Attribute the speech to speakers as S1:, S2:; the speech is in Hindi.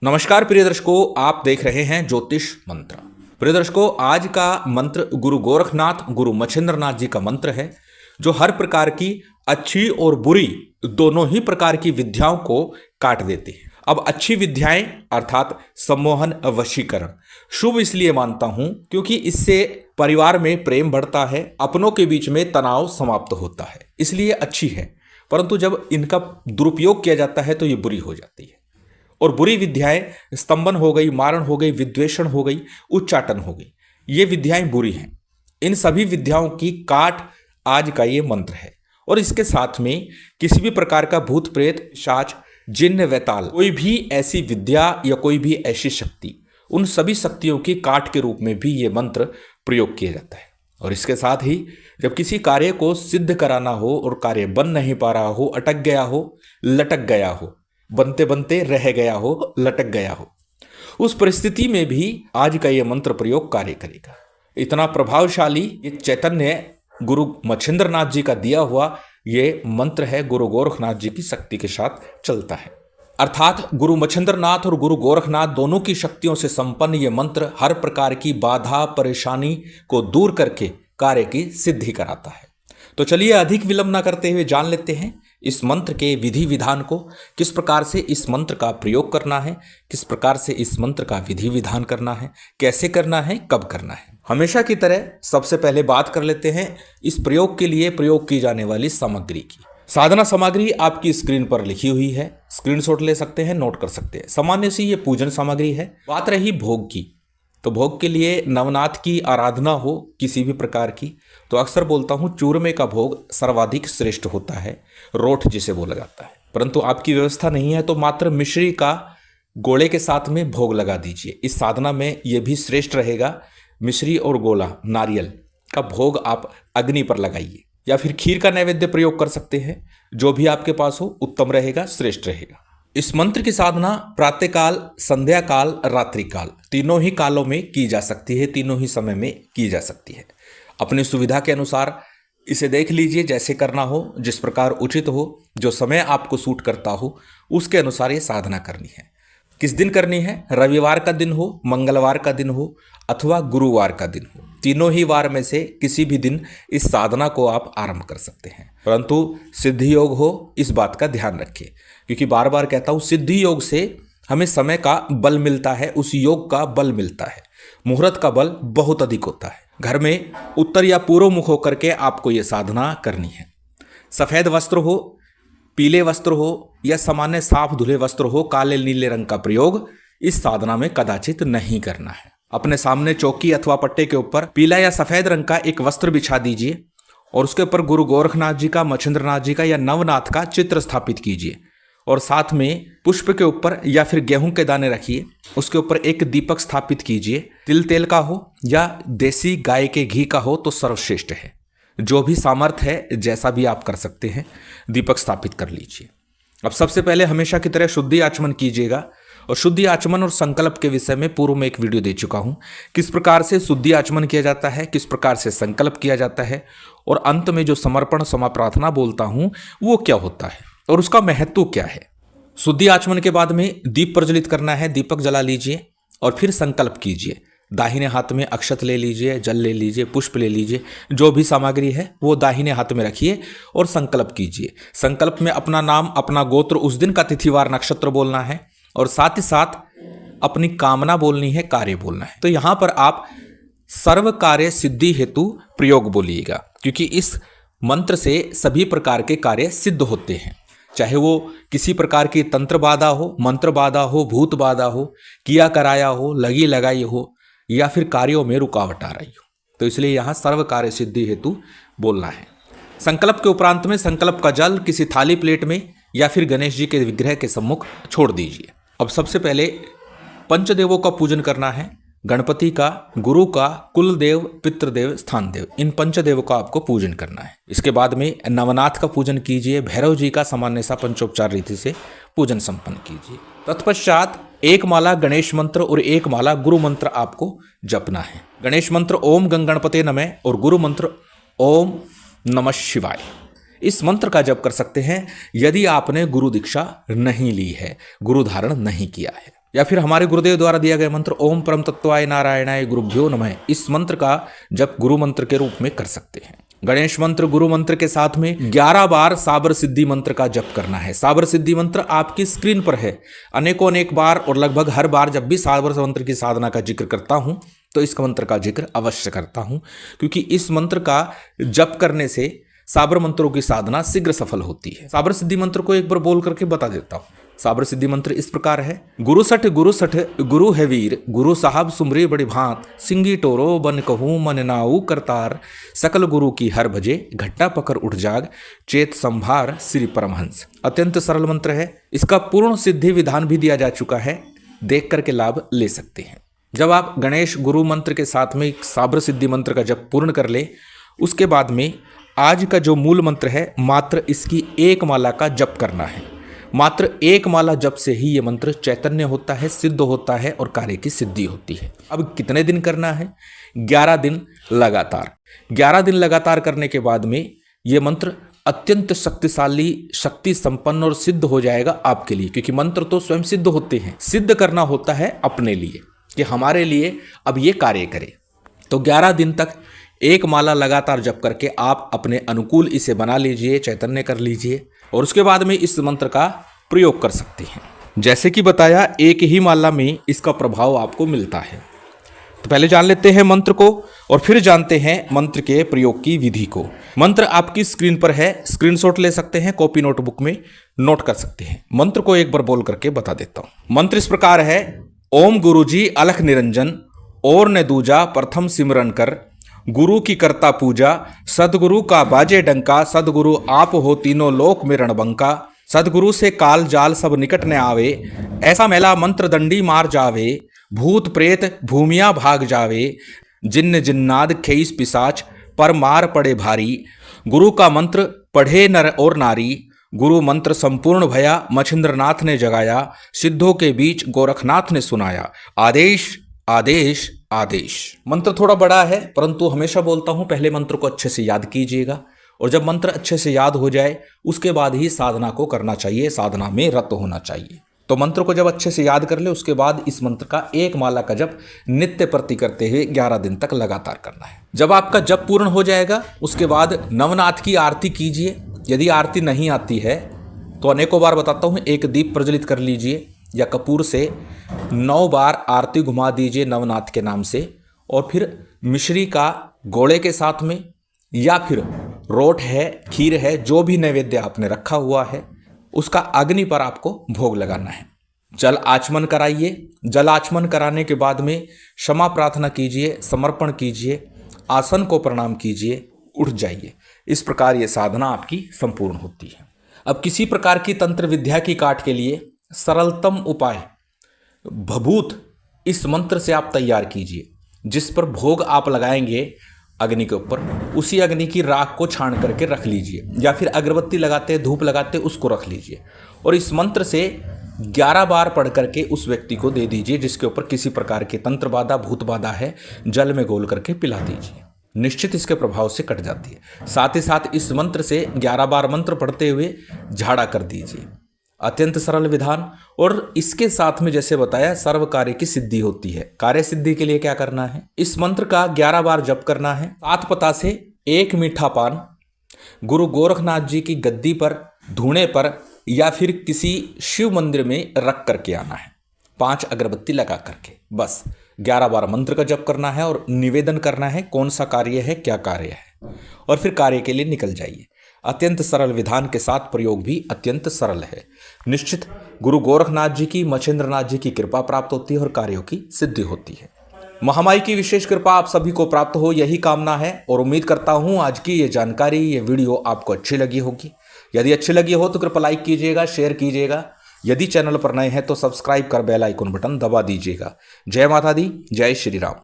S1: नमस्कार प्रिय दर्शकों, आप देख रहे हैं ज्योतिष मंत्र। प्रिय दर्शकों, आज का मंत्र गुरु गोरखनाथ गुरु मच्छिंद्रनाथ जी का मंत्र है, जो हर प्रकार की अच्छी और बुरी दोनों ही प्रकार की विद्याओं को काट देती है। अब अच्छी विद्याएं अर्थात सम्मोहन, वशीकरण शुभ इसलिए मानता हूं क्योंकि इससे परिवार में प्रेम बढ़ता है, अपनों के बीच में तनाव समाप्त होता है, इसलिए अच्छी है। परंतु जब इनका दुरुपयोग किया जाता है तो ये बुरी हो जाती है। और बुरी विद्याएं स्तंभन हो गई, मारण हो गई, विद्वेषण हो गई, उच्चाटन हो गई, ये विद्याएं बुरी हैं। इन सभी विद्याओं की काट आज का ये मंत्र है। और इसके साथ में किसी भी प्रकार का भूत प्रेत, शाच, जिन्न, वैताल, कोई भी ऐसी विद्या या कोई भी ऐसी शक्ति, उन सभी शक्तियों की काट के रूप में भी ये मंत्र प्रयोग किया जाता है। और इसके साथ ही जब किसी कार्य को सिद्ध कराना हो और कार्य बन नहीं पा रहा हो, अटक गया हो, लटक गया हो, बनते बनते रह गया हो, लटक गया हो, उस परिस्थिति में भी आज का यह मंत्र प्रयोग कार्य करेगा। इतना प्रभावशाली ये चैतन्य गुरु मच्छिंद्रनाथ जी का दिया हुआ ये मंत्र है, गुरु गोरखनाथ जी की शक्ति के साथ चलता है। अर्थात गुरु मच्छिंद्रनाथ और गुरु गोरखनाथ दोनों की शक्तियों से संपन्न ये मंत्र हर प्रकार की बाधा परेशानी को दूर करके कार्य की सिद्धि कराता है। तो चलिए अधिक विलंब न करते हुए जान लेते हैं इस मंत्र के विधि विधान को, किस प्रकार से इस मंत्र का प्रयोग करना है, किस प्रकार से इस मंत्र का विधि विधान करना है, कैसे करना है, कब करना है। हमेशा की तरह सबसे पहले बात कर लेते हैं इस प्रयोग के लिए प्रयोग की जाने वाली सामग्री की। साधना सामग्री आपकी स्क्रीन पर लिखी हुई है, स्क्रीनशॉट ले सकते हैं, नोट कर सकते हैं। सामान्य सी ये पूजन सामग्री है। बात रही भोग की, तो भोग के लिए नवनाथ की आराधना हो किसी भी प्रकार की, तो अक्सर बोलता हूँ चूरमे का भोग सर्वाधिक श्रेष्ठ होता है, रोठ जिसे बोला जाता है। परंतु आपकी व्यवस्था नहीं है तो मात्र मिश्री का गोले के साथ में भोग लगा दीजिए। इस साधना में यह भी श्रेष्ठ रहेगा। मिश्री और गोला, नारियल का भोग आप अग्नि पर लगाइए, या फिर खीर का नैवेद्य प्रयोग कर सकते हैं। जो भी आपके पास हो उत्तम रहेगा, श्रेष्ठ रहेगा। इस मंत्र की साधना प्रातःकाल, संध्या काल, रात्रि काल तीनों ही कालों में की जा सकती है, तीनों ही समय में की जा सकती है। अपनी सुविधा के अनुसार इसे देख लीजिए, जैसे करना हो, जिस प्रकार उचित हो, जो समय आपको सूट करता हो, उसके अनुसार ये साधना करनी है। किस दिन करनी है? रविवार का दिन हो, मंगलवार का दिन हो अथवा गुरुवार का दिन हो, तीनों ही वार में से किसी भी दिन इस साधना को आप आरंभ कर सकते हैं। परंतु सिद्धि योग हो, इस बात का ध्यान रखिए, क्योंकि बार बार कहता हूँ सिद्धि योग से हमें समय का बल मिलता है, उस योग का बल मिलता है। मुहूर्त का बल बहुत अधिक होता है। घर में उत्तर या पूर्व मुख होकर के आपको ये साधना करनी है। सफ़ेद वस्त्र हो, पीले वस्त्र हो या सामान्य साफ धुले वस्त्र हो, काले नीले रंग का प्रयोग इस साधना में कदाचित नहीं करना है। अपने सामने चौकी अथवा पट्टे के ऊपर पीला या सफ़ेद रंग का एक वस्त्र बिछा दीजिए और उसके ऊपर गुरु गोरखनाथ जी का, मच्छिंद्रनाथ जी का या नवनाथ का चित्र स्थापित कीजिए। और साथ में पुष्प के ऊपर या फिर गेहूं के दाने रखिए, उसके ऊपर एक दीपक स्थापित कीजिए। तिल तेल का हो या देसी गाय के घी का हो तो सर्वश्रेष्ठ है। जो भी सामर्थ्य है, जैसा भी आप कर सकते हैं, दीपक स्थापित कर लीजिए। अब सबसे पहले हमेशा की तरह शुद्धि आचमन कीजिएगा। और शुद्धि आचमन और संकल्प के विषय में पूर्व में एक वीडियो दे चुका हूं, किस प्रकार से शुद्धि आचमन किया जाता है, किस प्रकार से संकल्प किया जाता है, और अंत में जो समर्पण समा प्रार्थना बोलता हूं वो क्या होता है और उसका महत्व क्या है। शुद्धि आचमन के बाद में दीप प्रज्वलित करना है, दीपक जला लीजिए और फिर संकल्प कीजिए। दाहिने हाथ में अक्षत ले लीजिए, जल ले लीजिए, पुष्प ले लीजिए, जो भी सामग्री है वो दाहिने हाथ में रखिए और संकल्प कीजिए। संकल्प में अपना नाम, अपना गोत्र, उस दिन का तिथिवार, नक्षत्र बोलना है और साथ ही साथ अपनी कामना बोलनी है, कार्य बोलना है। तो यहाँ पर आप सर्व कार्य सिद्धि हेतु प्रयोग बोलिएगा, क्योंकि इस मंत्र से सभी प्रकार के कार्य सिद्ध होते हैं। चाहे वो किसी प्रकार की तंत्र बाधा हो, मंत्र बाधा हो, भूत बाधा हो, किया कराया हो, लगी लगाई हो, या फिर कार्यों में रुकावट आ रही हो, तो इसलिए यहाँ सर्व कार्य सिद्धि हेतु बोलना है। संकल्प के उपरांत में संकल्प का जल किसी थाली प्लेट में या फिर गणेश जी के विग्रह के सम्मुख छोड़ दीजिए। अब सबसे पहले पंचदेवों का पूजन करना है। गणपति का, गुरु का, कुल देव, पितृदेव, स्थान देव, इन पंचदेवों का आपको पूजन करना है। इसके बाद में नवनाथ का पूजन कीजिए। भैरव जी का सामान्य सा पंचोपचार रीति से पूजन संपन्न कीजिए। तत्पश्चात एक माला गणेश मंत्र और एक माला गुरु मंत्र आपको जपना है। गणेश मंत्र ओम गणपते नमः और गुरु मंत्र ओम नमः शिवाय। इस मंत्र का जप कर सकते हैं यदि आपने गुरु दीक्षा नहीं ली है, गुरु धारण नहीं किया है। या फिर हमारे गुरुदेव द्वारा दिया गया मंत्र ओम परम तत्वाय नारायणाय गुरुभ्यो नमः, इस मंत्र का जप गुरु मंत्र के रूप में कर सकते हैं। गणेश मंत्र गुरु मंत्र के साथ में 11 बार साबर सिद्धि मंत्र का जप करना है। साबर सिद्धि मंत्र आपकी स्क्रीन पर है। अनेक बार और लगभग हर बार जब भी साबर मंत्र की साधना का जिक्र करता हूं तो इस मंत्र का जिक्र अवश्य करता हूं, क्योंकि इस मंत्र का जप करने से साबर मंत्रों की साधना शीघ्र सफल होती है। साबर सिद्धि मंत्र को एक बार बोल करके बता देता हूं। साबर सिद्धि मंत्र इस प्रकार है। गुरु सठ गुरु है वीर, गुरु साहब सुमरे बड़े भांत, सिंगी टोरो बन कहूँ मन नाऊ करतार, सकल गुरु की हर भजे, घट्टा पकड़ उठ जाग, चेत संभार श्री परमहंस। अत्यंत सरल मंत्र है। इसका पूर्ण सिद्धि विधान भी दिया जा चुका है, देख करके लाभ ले सकते हैं। जब आप गणेश गुरु मंत्र के साथ में साबर सिद्धि मंत्र का जप पूर्ण कर ले, उसके बाद में आज का जो मूल मंत्र है, मात्र इसकी एक माला का जप करना है। मात्र एक माला जप से ही ये मंत्र चैतन्य होता है, सिद्ध होता है और कार्य की सिद्धि होती है। अब कितने दिन करना है? 11 दिन लगातार। 11 दिन लगातार करने के बाद में ये मंत्र अत्यंत शक्तिशाली, शक्ति संपन्न और सिद्ध हो जाएगा आपके लिए, क्योंकि मंत्र तो स्वयं सिद्ध होते हैं। सिद्ध करना होता है अपने लिए कि हमारे लिए अब ये कार्य करे। तो 11 दिन तक एक माला लगातार जप करके आप अपने अनुकूल इसे बना लीजिए, चैतन्य कर लीजिए और उसके बाद में इस मंत्र का प्रयोग कर सकते हैं। जैसे कि बताया, एक ही माला में इसका प्रभाव आपको मिलता है। तो पहले जान लेते हैं मंत्र को और फिर जानते हैं मंत्र के प्रयोग की विधि को। मंत्र आपकी स्क्रीन पर है, स्क्रीनशॉट ले सकते हैं, कॉपी नोटबुक में नोट कर सकते हैं। मंत्र को एक बार बोल करके बता देता हूं। मंत्र इस प्रकार है। ओम गुरुजी अलख निरंजन, और न दूजा प्रथम सिमरन कर, गुरु की करता पूजा, सदगुरु का बाजे डंका, सदगुरु आप हो तीनों लोक में रणबंका, सदगुरु से काल जाल सब निकट न आवे, ऐसा मेला मंत्र दंडी मार जावे, भूत प्रेत भूमिया भाग जावे, जिन्न जिन्नाद खेईस पिसाच पर मार पड़े भारी, गुरु का मंत्र पढ़े नर और नारी, गुरु मंत्र संपूर्ण भया मछिंद्रनाथ ने जगाया, सिद्धों के बीच गोरखनाथ ने सुनाया, आदेश आदेश आदेश। मंत्र थोड़ा बड़ा है, परंतु हमेशा बोलता हूं पहले मंत्र को अच्छे से याद कीजिएगा और जब मंत्र अच्छे से याद हो जाए उसके बाद ही साधना को करना चाहिए, साधना में रत होना चाहिए। तो मंत्र को जब अच्छे से याद कर ले उसके बाद इस मंत्र का एक माला का जप नित्य प्रति करते हुए 11 दिन तक लगातार करना है। जब आपका जप पूर्ण हो जाएगा उसके बाद नवनाथ की आरती कीजिए। यदि आरती नहीं आती है तो अनेकों बार बताता हूँ, एक दीप प्रज्वलित कर लीजिए या कपूर से 9 बार आरती घुमा दीजिए नवनाथ के नाम से, और फिर मिश्री का गोले के साथ में या फिर रोट है, खीर है, जो भी नैवेद्य आपने रखा हुआ है उसका अग्नि पर आपको भोग लगाना है। जल आचमन कराइए। जल आचमन कराने के बाद में क्षमा प्रार्थना कीजिए, समर्पण कीजिए, आसन को प्रणाम कीजिए, उठ जाइए। इस प्रकार ये साधना आपकी संपूर्ण होती है। अब किसी प्रकार की तंत्र विद्या की काट के लिए सरलतम उपाय भभूत इस मंत्र से आप तैयार कीजिए। जिस पर भोग आप लगाएंगे अग्नि के ऊपर, उसी अग्नि की राख को छान करके रख लीजिए, या फिर अगरबत्ती लगाते धूप लगाते उसको रख लीजिए और इस मंत्र से 11 बार पढ़ करके उस व्यक्ति को दे दीजिए जिसके ऊपर किसी प्रकार की तंत्र बाधा, भूत बाधा है। जल में घोल करके पिला दीजिए, निश्चित इसके प्रभाव से कट जाती है। साथ ही साथ इस मंत्र से 11 बार मंत्र पढ़ते हुए झाड़ा कर दीजिए। अत्यंत सरल विधान, और इसके साथ में जैसे बताया सर्व कार्य की सिद्धि होती है। कार्य सिद्धि के लिए क्या करना है? इस मंत्र का 11 बार जप करना है। 7 पता से 1 मीठा पान गुरु गोरखनाथ जी की गद्दी पर, धूणे पर या फिर किसी शिव मंदिर में रख करके आना है। 5 अगरबत्ती लगा करके बस 11 बार मंत्र का जप करना है और निवेदन करना है कौन सा कार्य है, क्या कार्य है, और फिर कार्य के लिए निकल जाइए। अत्यंत सरल विधान के साथ प्रयोग भी अत्यंत सरल है। निश्चित गुरु गोरखनाथ जी की, मछिंद्रनाथ जी की कृपा प्राप्त होती है और कार्यों की सिद्धि होती है। महामाई की विशेष कृपा आप सभी को प्राप्त हो, यही कामना है और उम्मीद करता हूं आज की ये जानकारी, ये वीडियो आपको अच्छी लगी होगी। यदि अच्छी लगी हो तो कृपया लाइक कीजिएगा, शेयर कीजिएगा। यदि चैनल पर नए हैं तो सब्सक्राइब कर बेल आइकन बटन दबा दीजिएगा। जय माता दी, जय श्री राम।